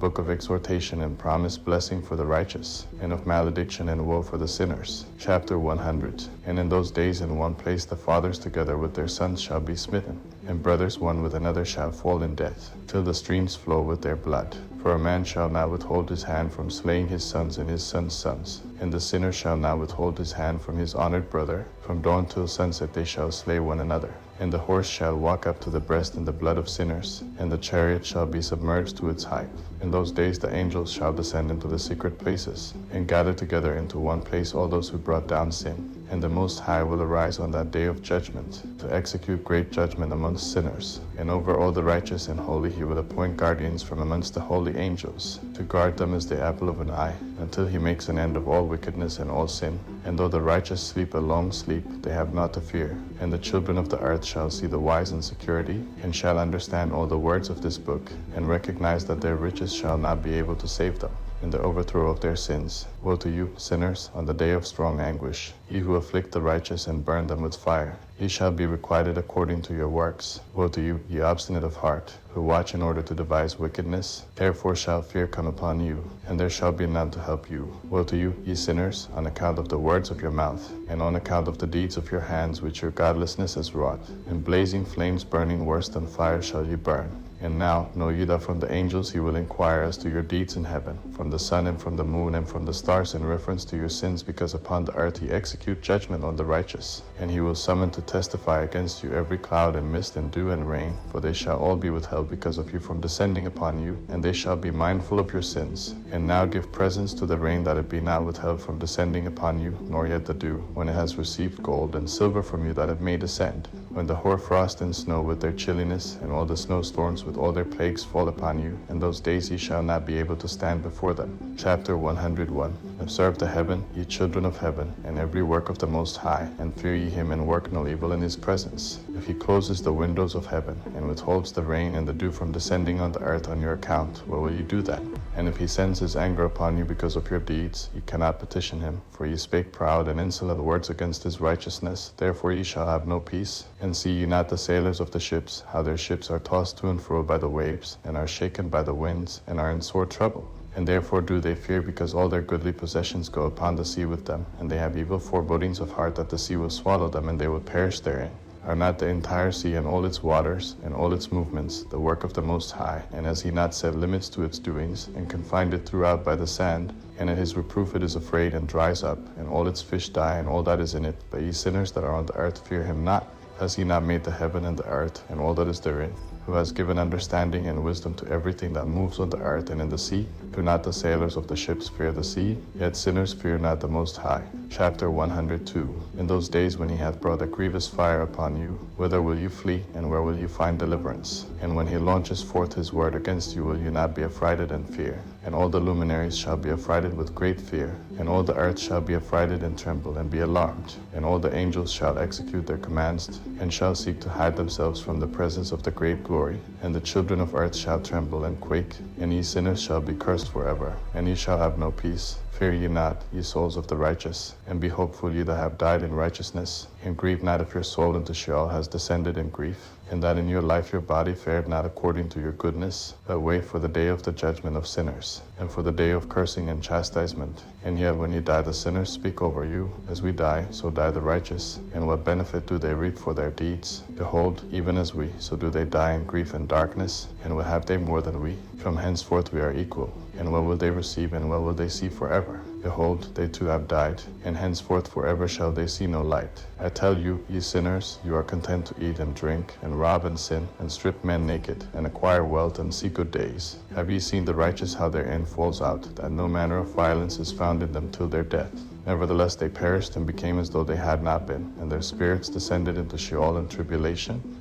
book of exhortation and promised blessing for the righteous, and of malediction and woe for the sinners. Chapter 100. And in those days in one place the fathers together with their sons shall be smitten, and brothers one with another shall fall in death, till the streams flow with their blood. For a man shall not withhold his hand from slaying his sons and his sons' sons, and the sinner shall not withhold his hand from his honored brother. From dawn till sunset they shall slay one another. And the horse shall walk up to the breast in the blood of sinners, and the chariot shall be submerged to its height. In those days the angels shall descend into the secret places, and gather together into one place all those who brought down sin. And the Most High will arise on that day of judgment, to execute great judgment amongst sinners. And over all the righteous and holy he will appoint guardians from amongst the holy angels, to guard them as the apple of an eye, until he makes an end of all wickedness and all sin. And though the righteous sleep a long sleep, they have not to fear. And the children of the earth shall see the wise in security, and shall understand all the words of this book, and recognize that their riches shall not be able to save them in the overthrow of their sins. Woe to you, sinners, on the day of strong anguish, ye who afflict the righteous and burn them with fire. Ye shall be requited according to your works. Woe to you, ye obstinate of heart, who watch in order to devise wickedness. Therefore shall fear come upon you, and there shall be none to help you. Woe to you, ye sinners, on account of the words of your mouth, and on account of the deeds of your hands which your godlessness has wrought. In blazing flames burning worse than fire shall ye burn. And now know ye that from the angels he will inquire as to your deeds in heaven, from the sun and from the moon and from the stars in reference to your sins, because upon the earth he execute judgment on the righteous. And he will summon to testify against you every cloud and mist and dew and rain, for they shall all be withheld because of you from descending upon you, and they shall be mindful of your sins. And now give presents to the rain, that it be not withheld from descending upon you, nor yet the dew, when it has received gold and silver from you, that it may descend. When the hoarfrost and snow with their chilliness, and all the snowstorms with all their plagues fall upon you, in those days ye shall not be able to stand before them. Chapter 101. Observe the heaven, ye children of heaven, and every work of the Most High, and fear ye him, and work no evil in his presence. If he closes the windows of heaven, and withholds the rain and the dew from descending on the earth on your account, what will ye do then? And if he sends his anger upon you because of your deeds, ye cannot petition him, for ye spake proud and insolent words against his righteousness. Therefore ye shall have no peace. And see ye not the sailors of the ships, how their ships are tossed to and fro by the waves, and are shaken by the winds, and are in sore trouble? And therefore do they fear, because all their goodly possessions go upon the sea with them, and they have evil forebodings of heart that the sea will swallow them, and they will perish therein. Are not the entire sea and all its waters and all its movements the work of the Most High? And has he not set limits to its doings, and confined it throughout by the sand? And at his reproof it is afraid and dries up, and all its fish die, and all that is in it. But ye sinners that are on the earth, fear him not. Has he not made the heaven and the earth, and all that is therein? Who has given understanding and wisdom to everything that moves on the earth and in the sea? Do not the sailors of the ships fear the sea? Yet sinners fear not the Most High. Chapter 102. In those days when he hath brought a grievous fire upon you, whither will you flee, and where will you find deliverance? And when he launches forth his word against you, will you not be affrighted and fear? And all the luminaries shall be affrighted with great fear, and all the earth shall be affrighted and tremble and be alarmed. And all the angels shall execute their commands, and shall seek to hide themselves from the presence of the great glory. And the children of earth shall tremble and quake, and ye sinners shall be cursed forever, and ye shall have no peace. Fear ye not, ye souls of the righteous, and be hopeful, ye that have died in righteousness. And grieve not if your soul into Sheol has descended in grief, and that in your life your body fared not according to your goodness, but wait for the day of the judgment of sinners, and for the day of cursing and chastisement. And yet when ye die, the sinners speak over you. As we die, so die the righteous. And what benefit do they reap for their deeds? Behold, even as we, so do they die in grief and darkness. And what have they more than we? From henceforth we are equal. And what will they receive, and what will they see forever? Behold, they too have died, and henceforth forever shall they see no light. I tell you, ye sinners, you are content to eat and drink, and rob and sin, and strip men naked, and acquire wealth, and see good days. Have ye seen the righteous how their end falls out, that no manner of violence is found in them till their death? Nevertheless they perished and became as though they had not been, and their spirits descended into Sheol and tribulation.